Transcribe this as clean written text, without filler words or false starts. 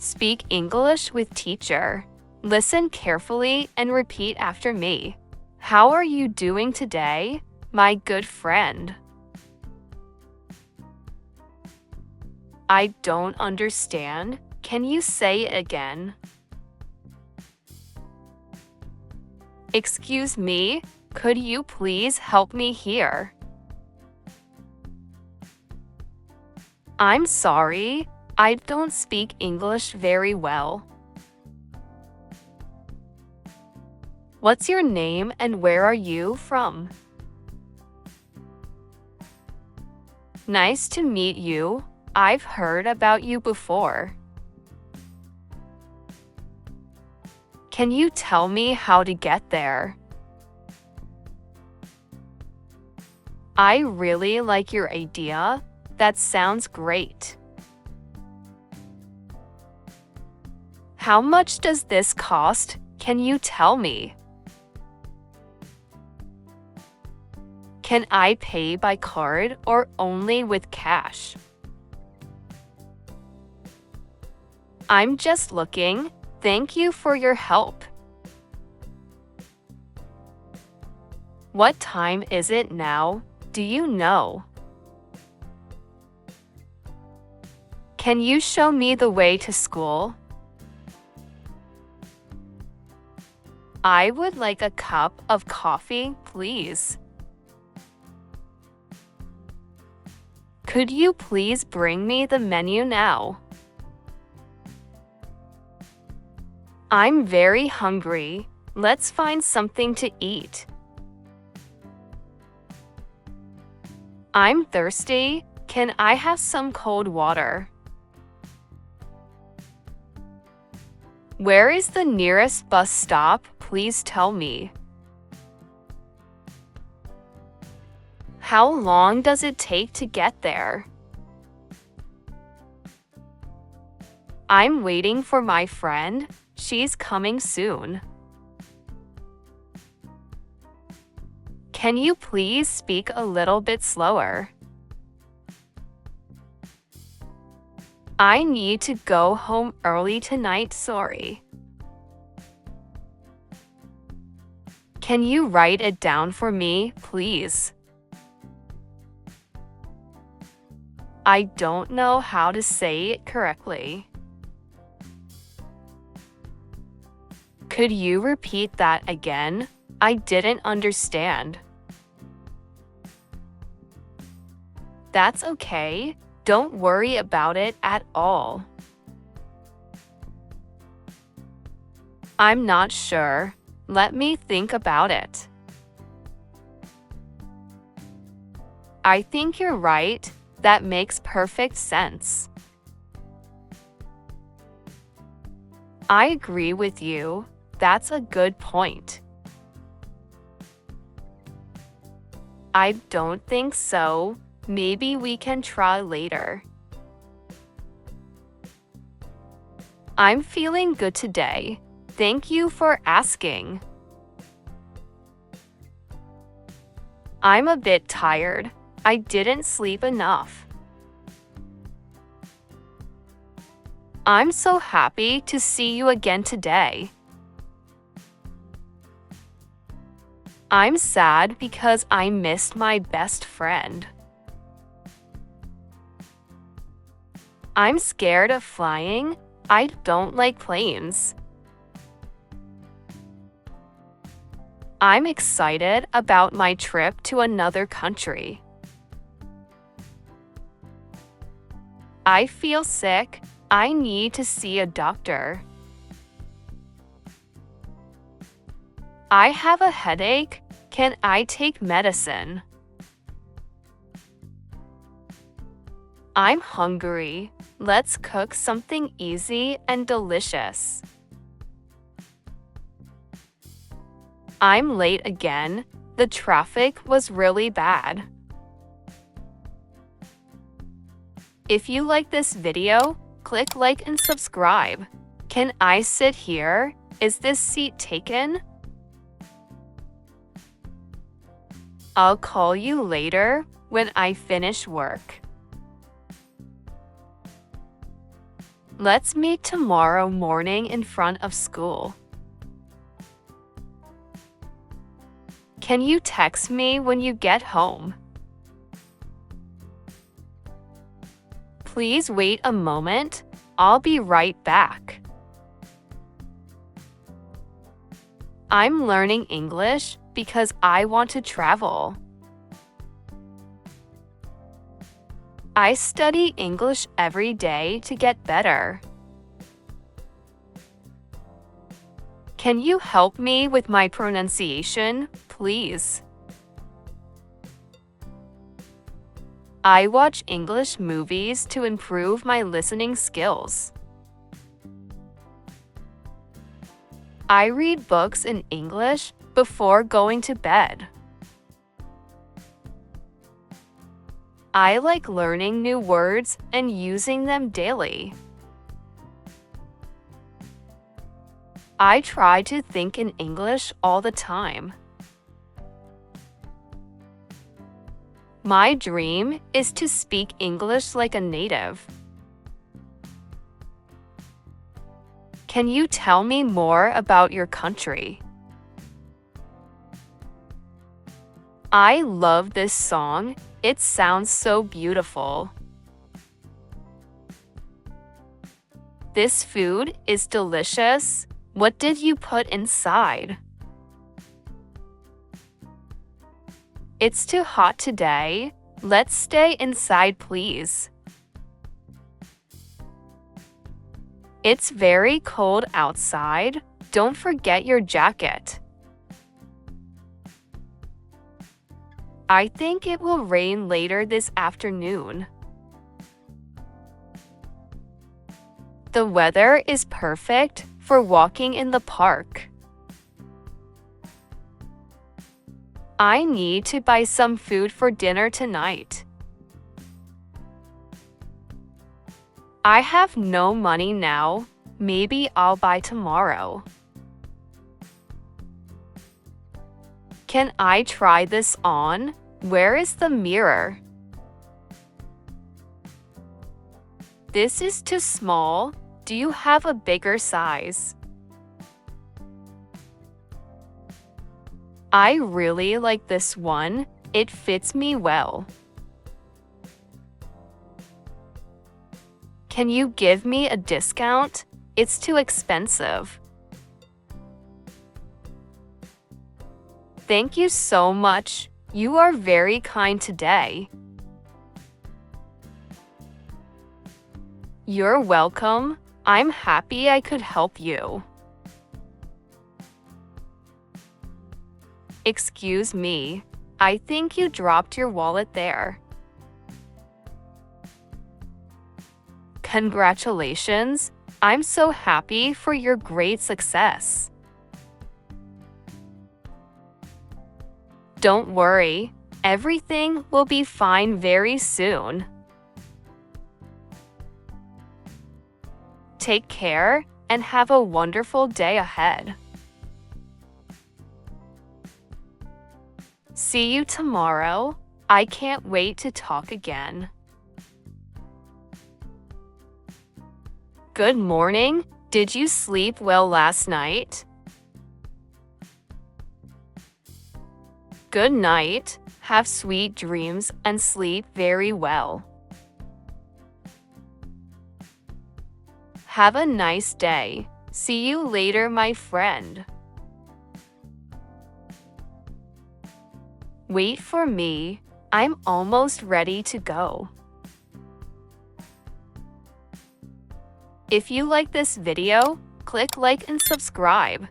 Speak English with teacher. Listen carefully and repeat after me. How are you doing today, my good friend? I don't understand. Can you say it again? Excuse me, could you please help me here? I'm sorry, I don't speak English very well. What's your name and where are you from? Nice to meet you. I've heard about you before. Can you tell me how to get there? I really like your idea. That sounds great. How much does this cost? Can you tell me? Can I pay by card or only with cash? I'm just looking. Thank you for your help. What time is it now? Do you know? Can you show me the way to school? I would like a cup of coffee, please. Could you please bring me the menu now? I'm very hungry. Let's find something to eat. I'm thirsty. Can I have some cold water? Where is the nearest bus stop? Please tell me. How long does it take to get there? I'm waiting for my friend. She's coming soon. Can you please speak a little bit slower? I need to go home early tonight, sorry. Can you write it down for me, please? I don't know how to say it correctly. Could you repeat that again? I didn't understand. That's okay. Don't worry about it at all. I'm not sure. Let me think about it. I think you're right. That makes perfect sense. I agree with you. That's a good point. I don't think so. Maybe we can try later. I'm feeling good today. Thank you for asking. I'm a bit tired. I didn't sleep enough. I'm so happy to see you again today. I'm sad because I missed my best friend. I'm scared of flying. I don't like planes. I'm excited about my trip to another country. I feel sick. I need to see a doctor. I have a headache. Can I take medicine? I'm hungry. Let's cook something easy and delicious. I'm late again. The traffic was really bad. If you like this video, click like and subscribe. Can I sit here? Is this seat taken? I'll call you later when I finish work. Let's meet tomorrow morning in front of school. Can you text me when you get home? Please wait a moment. I'll be right back. I'm learning English because I want to travel. I study English every day to get better. Can you help me with my pronunciation, please? I watch English movies to improve my listening skills. I read books in English before going to bed. I like learning new words and using them daily. I try to think in English all the time. My dream is to speak English like a native. Can you tell me more about your country? I love this song. It sounds so beautiful. This food is delicious. What did you put inside? It's too hot today. Let's stay inside, please. It's very cold outside. Don't forget your jacket. I think it will rain later this afternoon. The weather is perfect for walking in the park. I need to buy some food for dinner tonight. I have no money now. Maybe I'll buy tomorrow. Can I try this on? Where is the mirror? This is too small. Do you have a bigger size? I really like this one. It fits me well. Can you give me a discount? It's too expensive. Thank you so much. You are very kind today. You're welcome. I'm happy I could help you. Excuse me. I think you dropped your wallet there. Congratulations. I'm so happy for your great success. Don't worry. Everything will be fine very soon. Take care and have a wonderful day ahead. See you tomorrow. I can't wait to talk again. Good morning. Did you sleep well last night? Good night. Have sweet dreams and sleep very well. Have a nice day. See you later, my friend. Wait for me. I'm almost ready to go. If you like this video, click like and subscribe.